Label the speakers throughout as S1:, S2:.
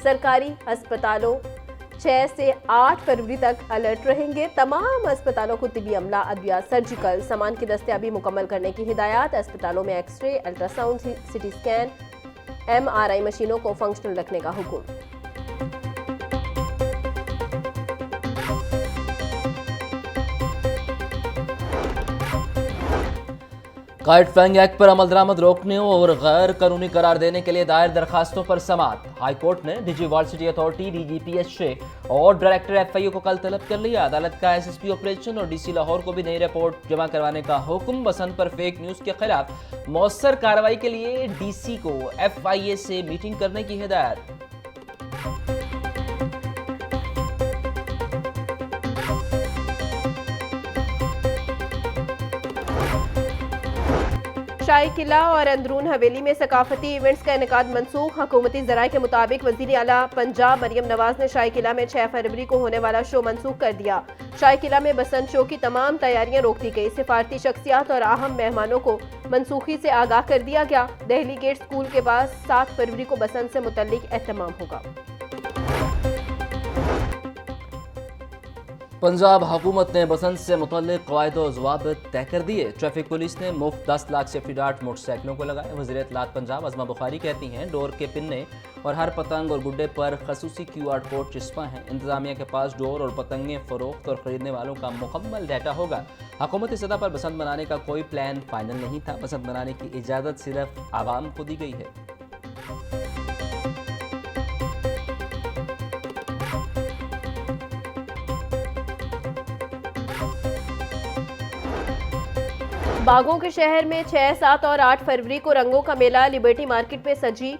S1: सरकारी अस्पतालों 6 से 8 फरवरी तक अलर्ट रहेंगे। तमाम अस्पतालों को तिबी अमला, अद्वियात, सर्जिकल सामान की दस्तयाबी मुकम्मल करने की हिदायत। अस्पतालों में x-ray, ultrasound, CT scan, MRI मशीनों को फंक्शनल रखने का हुक्म।
S2: काइट फ्लाइंग एक्ट पर अमल दरामद रोकने और गैर कानूनी करार देने के लिए दायर दरखास्तों पर समाअत। हाई कोर्ट ने DG walled city authority, DGPH से और डायरेक्टर FIU को कल तलब कर लिया। अदालत का SSP ऑपरेशन और DC लाहौर को भी नई रिपोर्ट जमा करवाने का हुक्म। बसंत पर फेक न्यूज के खिलाफ मौसर कार्रवाई के लिए DC को FIA से मीटिंग करने की हिदायत।
S1: शाही किला और अंदरून हवेली में सकाफती इवेंट्स का इनेकाद मनसूख। हुकूमती जराये के मुताबिक वज़ीर आला पंजाब मरियम नवाज ने शाही किला में 6 फरवरी को होने वाला शो मनसूख कर दिया। शाही किला में बसंत शो की तमाम तैयारियां रोक दी गई। सिफारती शख्सियात और अहम मेहमानों को मनसूखी से आगाह कर दिया गया। दहली गेट स्कूल के पास 7 फरवरी को बसंत से मुतल्लिक एहतमाम होगा।
S2: पंजाब हुकूमत ने बसंत से मुतल्लिक क़वाइद व ज़वाबित तय कर दिए। ट्रैफिक पुलिस ने मुफ्त 10 लाख सेफ्टी डार्ट मोटरसाइकिलों को लगाए। वज़ीर इत्तलात पंजाब अज़मा बुखारी कहती हैं, डोर के पिन्ने और हर पतंग और गुड्डे पर खसूसी QR कोड चिस्पा हैं। इंतजामिया के पास डोर और पतंगें फरोख्त और ख़रीदने वालों का मुकम्मल डाटा होगा। हुकूमती सतह पर बसंत मनाने का कोई प्लान फाइनल नहीं था। बसंत मनाने की इजाज़त सिर्फ आवाम को दी गई है।
S1: बागों के शहर में 6, 7 और 8 फरवरी को रंगों का मेला। लिबर्टी मार्केट पे सजी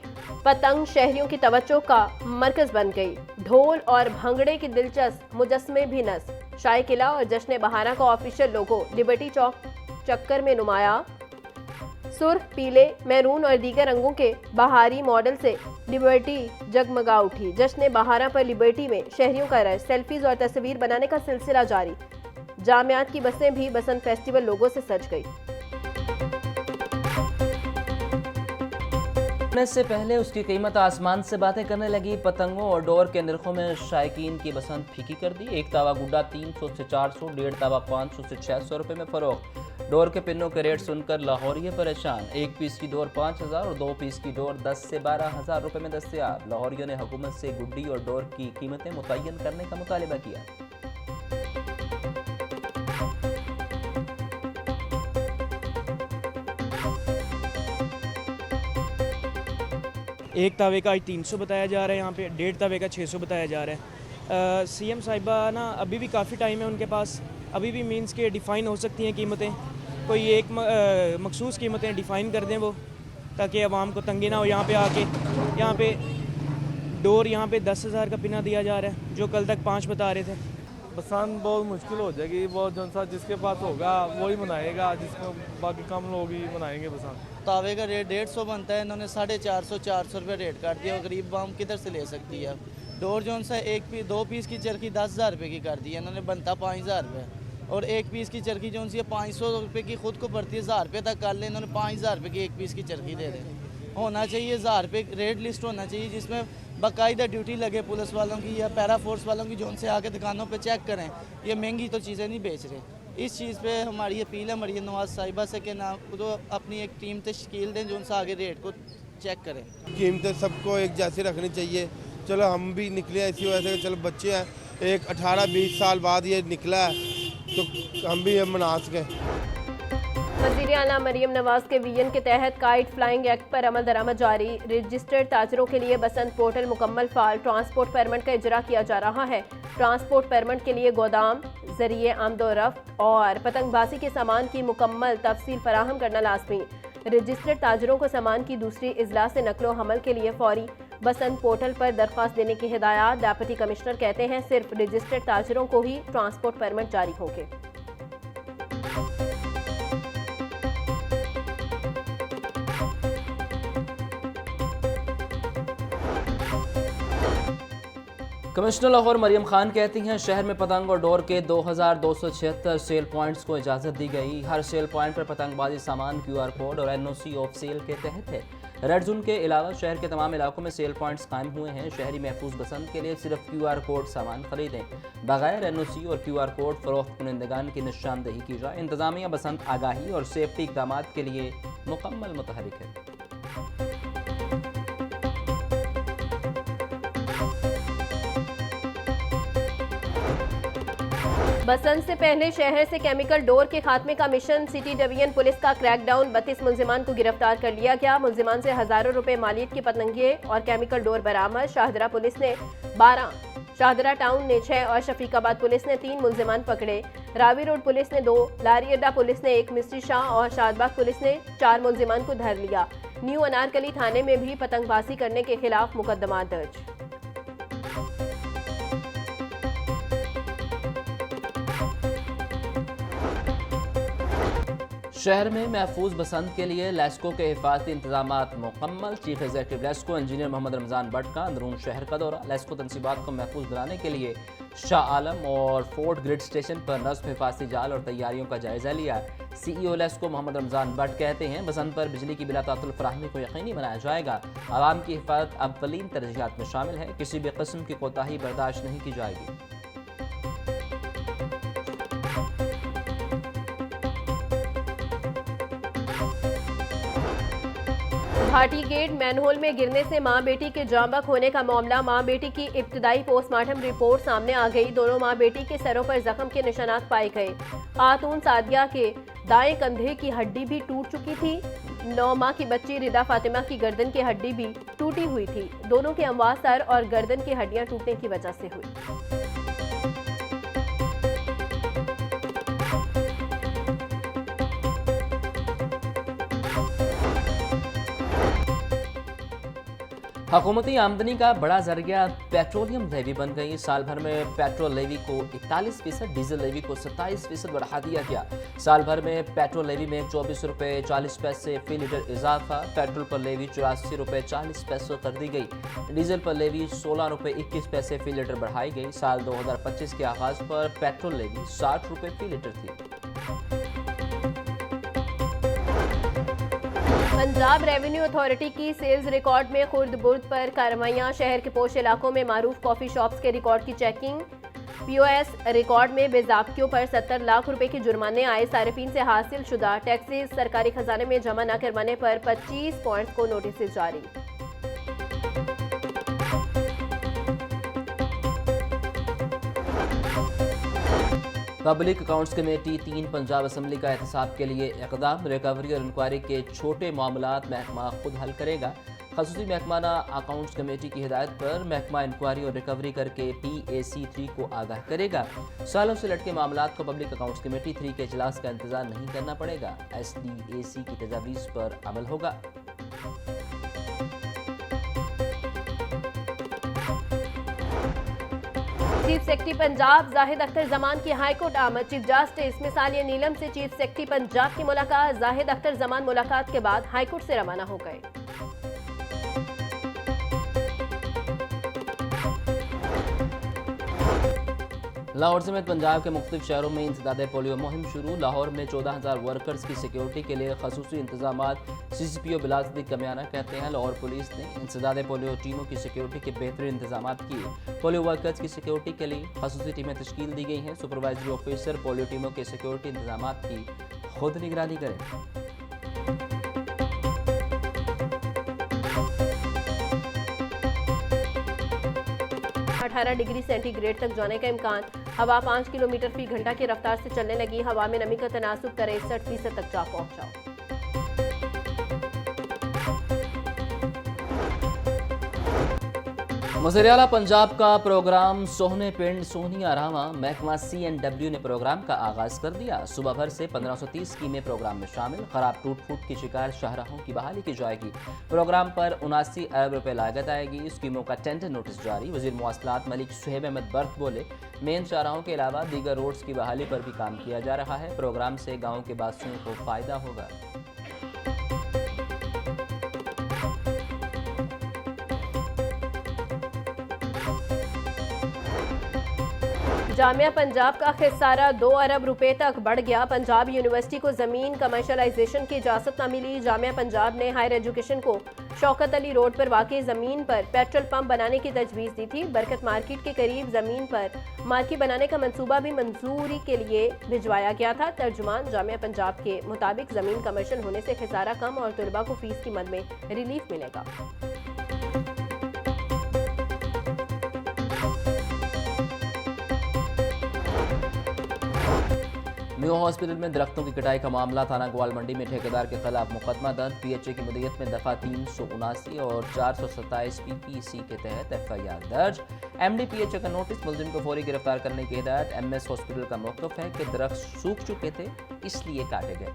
S1: पतंग शहरियों की तवज्जो का मरकज बन गई। ढोल और भंगड़े की दिलचस्प मुजस्मे भी नस्ब। शाही किला और जश्न बहारा का ऑफिशियल लोगो लिबर्टी चौक चक्कर में नुमाया। सुर्ख, पीले, मैरून और दीगर रंगों के बहारी मॉडल से लिबर्टी जगमगा उठी। जश्न बहारा पर लिबर्टी में शहरियों का रश। सेल्फीज और तस्वीर बनाने का सिलसिला जारी। जामियात की बसें भी बसंत फेस्टिवल लोगों से सज गई।
S2: से पहले उसकी कीमत आसमान से बातें करने लगी। पतंगों और डोर के निर्खों में शायकीन की बसंत फीकी कर दी। एक तावा गुड्डा 300 से 400, 1.5 तावा 500 से 600 रुपए में फरोख्त। डोर के पिन्नों के रेट सुनकर लाहौरिये परेशान। 1 पीस की डोर 5,000 और 2 पीस की डोर 10 से 12,000 रुपए में दस्तयाब। लाहौरियों ने हुकूमत से गुड्डी और डोर की कीमतें मुतय्यन करने का मुतालिबा किया।
S3: एक तवे का 300 बताया जा रहा है, यहाँ पे 1.5 तवे का 600 बताया जा रहा है। CM साहिबा ना अभी भी काफ़ी टाइम है उनके पास, अभी भी मींस के डिफ़ाइन हो सकती हैं कीमतें। कोई एक मखसूस कीमतें डिफ़ाइन कर दें वो, ताकि आवाम को तंगी ना हो। यहाँ पे आके यहाँ पे डोर यहाँ पे 10,000 का पिना दिया जा रहा है, जो कल तक 5 बता रहे थे।
S4: बसंत बहुत मुश्किल हो जाएगी। बहुत जौन सा जिसके पास होगा वही मनाएगा, जिसको बाकी कम लोग ही मनाएंगे बसंत।
S5: तावे का रेट 150 बनता है, इन्होंने 450 400 रुपये रेट काट दिया। गरीब आवाम किधर से ले सकती है। डोर जौन सा 2 पीस की चरखी 10,000 रुपये की कर दी है, इन्होंने बनता 5,000 रुपये। और 1 पीस की चरखी जौन सी है 500 रुपये की खुद को पड़ती है, 1,000 रुपये तक कर ले, इन्होंने 5,000 रुपये की 1 पीस की चरखी दे दें। होना चाहिए 1,000 रुपये रेट लिस्ट होना चाहिए, जिसमें बाकायदा ड्यूटी लगे पुलिस वालों की या पैरा फोर्स वालों की, जो उनसे आके दुकानों पे चेक करें। ये महंगी तो चीज़ें नहीं बेच रहे। इस चीज़ पे हमारी अपील है मरियम नवाज साहिबा से कि ना तो अपनी एक टीम तश्कील दें जो उनसे आगे रेट को चेक करें।
S6: कीमतें सबको एक जैसी रखनी चाहिए। चलो हम भी निकले इसी वजह से, चलो बच्चे हैं, एक 18-20 साल बाद ये निकला है तो हम भी ये मना सकें।
S1: वज़ीर आला मरियम नवाज के विजन के तहत काइट फ्लाइंग एक्ट पर अमल दरामद जारी। रजिस्टर्ड ताजरों के लिए बसंत पोर्टल मुकम्मल फाल। ट्रांसपोर्ट परमिट का इजरा किया जा रहा है। ट्रांसपोर्ट परमिट के लिए गोदाम, जरिए आमदोरफ्त और पतंगबाजी के सामान की मुकम्मल तफसील फराहम करना लाजमी। रजिस्टर्ड ताजरों को सामान की दूसरी इजलास से नकलो हमल के लिए फौरी बसंत पोर्टल पर दरख्वास्त देने की हिदायत। डिप्टी कमिश्नर कहते हैं सिर्फ रजिस्टर्ड ताजरों को ही ट्रांसपोर्ट परमिट जारी होंगे।
S2: कमिश्नर लाहौर मरियम खान कहती हैं शहर में पतंग और डोर के 2276 सेल पॉइंट्स को इजाज़त दी गई। हर सेल पॉइंट पर पतंगबाजी सामान QR कोड और NOC ऑफ सेल के तहत है। रेड जोन के अलावा शहर के तमाम इलाकों में सेल पॉइंट्स कायम हुए हैं। शहरी महफूज बसंत के लिए सिर्फ QR कोड सामान खरीदें। बगैर NOC और QR कोड फरोख्त कुनिंदगान की निशानदेही की जाए। इंतजामिया बसंत आगाही और सेफ्टी इक़दाम के लिए मुकम्मल मुतहरिक है।
S1: बसंत से पहले शहर से केमिकल डोर के खात्मे का मिशन। सिटी डिवीजन पुलिस का क्रैकडाउन, 32 मुलजिमान को गिरफ्तार कर लिया गया। मुलजिमान से हजारों रुपए मालियत की पतंगे और केमिकल डोर बरामद। शाहदरा पुलिस ने 12, शाहदरा टाउन ने 6 और शफीकाबाद पुलिस ने 3 मुलजिमान पकड़े। रावी रोड पुलिस ने 2, लारी अड्डा पुलिस ने 1, मिस्त्री शाह और शादबाग पुलिस ने 4 मुलजिमान को धर लिया। न्यू अनारकली थाने में भी पतंगबाजी करने के खिलाफ मुकदमा दर्ज।
S2: शहर में महफूज बसंत के लिए लेस्को के हिफाजती इंतजाम मुकम्मल। Chief executive LESCO engineer Mohammad Ramzan Bhatt का अंदरून शहर का दौरा। लेस्को तनसीबात को महफूज बनाने के लिए शाह आलम और फोर्ट ग्रिड स्टेशन पर नस्ब हिफाजती जाल और तैयारियों का जायजा लिया। CEO लेस्को मोहम्मद रमजान भट्ट कहते हैं बसंत पर बिजली की बिला तातुल फराहमी को यकीनी बनाया जाएगा। आवाम की हिफाजत अव्वलीन तरजीहात में शामिल है। किसी भी किस्म की कोताही बर्दाश्त नहीं की जाएगी।
S1: भाटी गेट मैनहोल में गिरने से मां बेटी के जांबक होने का मामला। मां बेटी की इब्तदाई पोस्टमार्टम रिपोर्ट सामने आ गई। दोनों मां बेटी के सरों पर जख्म के निशानात पाए गए। खातून सादिया के दाएं कंधे की हड्डी भी टूट चुकी थी। 9 माह की बच्ची रिदा फातिमा की गर्दन की हड्डी भी टूटी हुई थी। दोनों के अमवात सर और गर्दन की हड्डियां टूटने की वजह से हुई।
S2: हुकूमती आमदनी का बड़ा जरिया पेट्रोलियम लेवी बन गई। साल भर में पेट्रोल लेवी को 41%, डीजल लेवी को 27% बढ़ा दिया गया। साल भर में पेट्रोल लेवी में 24 रुपये 40 पैसे फी लीटर इजाफा। पेट्रोल पर लेवी 84 रुपये 40 पैसे कर दी गई। डीजल पर लेवी 16 रुपये 21 पैसे फी लीटर बढ़ाई गई। साल 2025 के आगाज पर पेट्रोल लेवी 60 रुपये फी लीटर थी।
S1: पंजाब रेवेन्यू अथॉरिटी की सेल्स रिकॉर्ड में खुर्द बुर्द पर कार्रवाइयां। शहर के पोश इलाकों में मारूफ कॉफी शॉप्स के रिकॉर्ड की चेकिंग। POS रिकॉर्ड में बेज़ाब्तियों पर 70 लाख रुपए के जुर्माने आए। सारिफीन से हासिल शुदा टैक्सेस सरकारी खजाने में जमा न करवाने पर 25 पॉइंट्स को नोटिस जारी।
S2: Public accounts committee 3 Punjab assembly का एहतसाब के लिए इक़दाम। रिकवरी और इंक्वायरी के छोटे मामलात महकमा खुद हल करेगा। खसूसी महकमाना अकाउंट्स कमेटी की हिदायत पर महकमा इंक्वायरी और रिकवरी करके PAC3 को आगाह करेगा। सालों से लटके मामलात को पब्लिक अकाउंट्स कमेटी 3 के इजलास का इंतजार नहीं करना पड़ेगा। SDAC की तजावीज़ पर अमल होगा।
S1: चीफ सेक्रेटरी पंजाब जाहिद अख्तर जमान की हाईकोर्ट आमद। चीफ जस्टिस मिसालिया नीलम से चीफ सेक्रेटरी पंजाब की मुलाकात। जाहिद अख्तर जमान मुलाकात के बाद हाईकोर्ट से रवाना हो गए।
S2: लाहौर समेत पंजाब के मुख्तलिफ शहरों में इंसदाद पोलियो मुहिम शुरू। लाहौर में 14,000 वर्कर्स की सिक्योरिटी के लिए खसूसी इंतजाम। CCPO बिलाल सिद्दीक कमियाना कहते हैं लाहौर पुलिस ने इंसदाद पोलियो टीमों की सिक्योरिटी के बेहतरीन इंतजाम किए। पोलियो वर्कर्स की सिक्योरिटी के लिए खसूसी टीमें तश्कील दी गई हैं। सुपरवाइजरी ऑफिसर पोलियो टीमों के सिक्योरिटी इंतजाम की खुद निगरानी करें।
S1: 18 डिग्री सेंटीग्रेड तक जाने का इम्कान। हवा 5 किलोमीटर फी घंटा की रफ्तार से चलने लगी। हवा में नमी का तनासुब 63% तक जा पहुंचा।
S2: वज़ीर-ए-आला पंजाब का प्रोग्राम सोहने पिंड सोहनिया रामा महकमा CNW ने प्रोग्राम का आगाज़ कर दिया। सुबह भर से 1530 स्कीमें प्रोग्राम में शामिल। खराब टूट फूट की शिकार शाहराहों की बहाली की जाएगी। प्रोग्राम पर 79 अरब रुपए लागत आएगी। स्कीमों का टेंडर नोटिस जारी। वज़ीर मवासलात मलिक सुहेब अहमद बर्क बोले मेन शाहराहों के अलावा दीगर रोड्स की बहाली पर भी काम किया जा रहा है। प्रोग्राम से गाँव के वासियों को फ़ायदा होगा।
S1: जामिया पंजाब का खिसारा 2 अरब रुपए तक बढ़ गया। पंजाब यूनिवर्सिटी को जमीन कमर्शलाइजेशन की इजाजत न मिली। जामिया पंजाब ने हायर एजुकेशन को शौकत अली रोड पर वाकई जमीन पर पेट्रोल पंप बनाने की तजवीज़ दी थी। बरकत मार्केट के करीब जमीन पर मार्केट बनाने का मंसूबा भी मंजूरी के लिए भिजवाया गया था। तर्जुमान जामिया पंजाब के मुताबिक जमीन कमर्शियल होने से खिसारा कम और तलबा को फीस की मद में रिलीफ मिलेगा।
S2: म्यू हॉस्पिटल में दरख्तों की कटाई का मामला, थाना ग्वाल मंडी में ठेकेदार के खिलाफ मुकदमा दर्ज। पीएचए की मदीयत में दफा 379 और 427 पीपीसी के तहत एफआईआर दर्ज। एमडी पीएचए का नोटिस, मुलजिम को फौरी गिरफ्तार करने की हिदायत। एमएस हॉस्पिटल का मौक़िफ़ है कि दरख्त सूख चुके थे इसलिए काटे गए।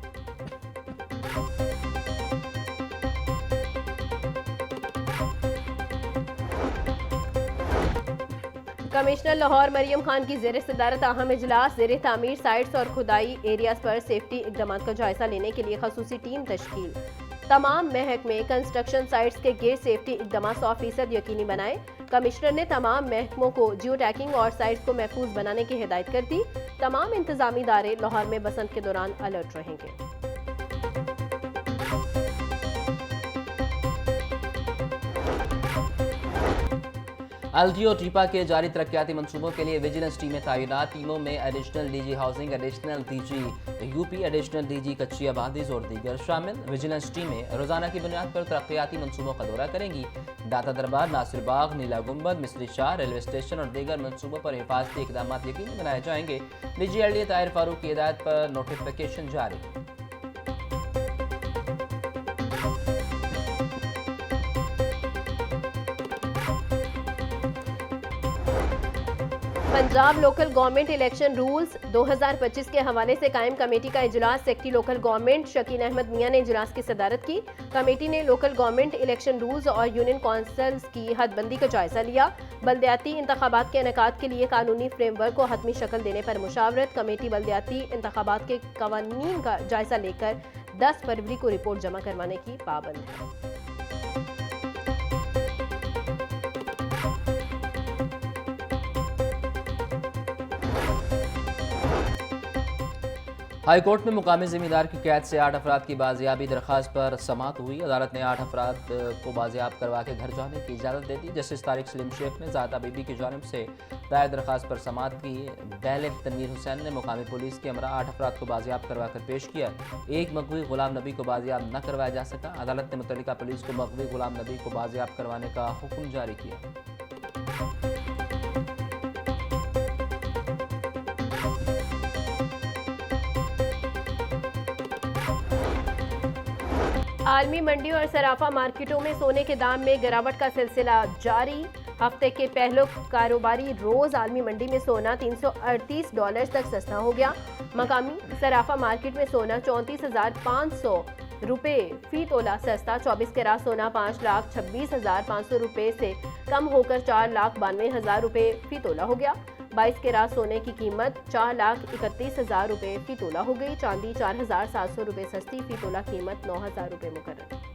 S1: कमिश्नर लाहौर मरियम खान की ज़ेर सदारत अहम इजलास। ज़ेर तामीर साइट्स और खुदाई एरियाज पर सेफ्टी इकदाम का जायजा लेने के लिए खसूसी टीम तश्कील। तमाम महकमे कंस्ट्रक्शन साइट्स के गिर सेफ्टी इकदाम 100% यकीनी बनाए। कमिश्नर ने तमाम महकमों को जियो टैगिंग और साइट्स को महफूज बनाने की हिदायत कर दी। तमाम इंतजामी इदारे लाहौर में बसंत के दौरान अलर्ट रहेंगे।
S2: एलजीओ ट्रीपा के जारी तरक्याती मंसूबों के लिए विजिलेंस टीमें तैनात। टीमों में additional DG housing, additional DG UP, additional DG कच्ची आबादीज और दीगर शामिल। विजिलेंस टीमें रोजाना की बुनियाद पर तरक्याती मंसूबों का दौरा करेंगी। दाता दरबार, नासिर बाग, नीला गुंबद, मिस्री शाह, रेलवे स्टेशन और दीगर मंसूबों पर हिफाजती इकदाम यकीनी बनाए जाएंगे। डीजी एलडी ताहिर फारूक की हिदायत पर नोटिफिकेशन जारी।
S1: Punjab local government election rules 2025 के हवाले से कायम कमेटी का इजलास। सेक्रेटरी लोकल गवर्नमेंट शकीन अहमद मियां ने इजलास की सदारत की। कमेटी ने लोकल गवर्नमेंट इलेक्शन रूल्स और यूनियन काउंसिल्स की हदबंदी का जायजा लिया। बल्दियाती इंतखाबात के इनेकाद के लिए कानूनी फ्रेमवर्क को हतमी शक्ल देने पर मुशावरत। कमेटी बल्दियाती इंतखाबात के कवानीन का जायजा लेकर 10 फरवरी को रिपोर्ट जमा करवाने की पाबंद है।
S2: हाई कोर्ट में मुकामी ज़मींदार की कैद से 8 अफराद की बाजियाबी दरख्वास्त पर समाअत हुई। अदालत ने 8 अफराद को बाजियाब करवा के घर जाने की इजाज़त दे दी। जस्टिस तारिक सलीम शेख ने ज़ाहदा बीबी की जानिब से दायर दरख्वास्त पर समाअत की। बैलिग तनवीर हुसैन ने मुकामी पुलिस के हमरा 8 अफराद को बाजियाब करवा कर पेश किया। एक मगवी गुलाम नबी को बाजियाब न करवाया जा सका। अदालत ने मुतल्लिका पुलिस को मगवी गुलाम नबी को बाजियाब करवाने का हुक्म जारी किया।
S1: आलमी मंडी और सराफा मार्केटों में सोने के दाम में गिरावट का सिलसिला जारी। हफ्ते के पहले कारोबारी रोज आलमी मंडी में सोना $338 तक सस्ता हो गया। मकामी सराफा मार्केट में सोना 34,500 रुपये फी तोला सस्ता। 24 कैरात सोना 5,26,500 रुपये से कम होकर 4,92,000 रुपये फी तोला हो गया। 22 कैरात सोने की कीमत 4,31,000 रुपये फी तोला हो गई। चांदी 4,700 रुपये सस्ती, फी तोला कीमत 9,000 रुपये मुकर्रर।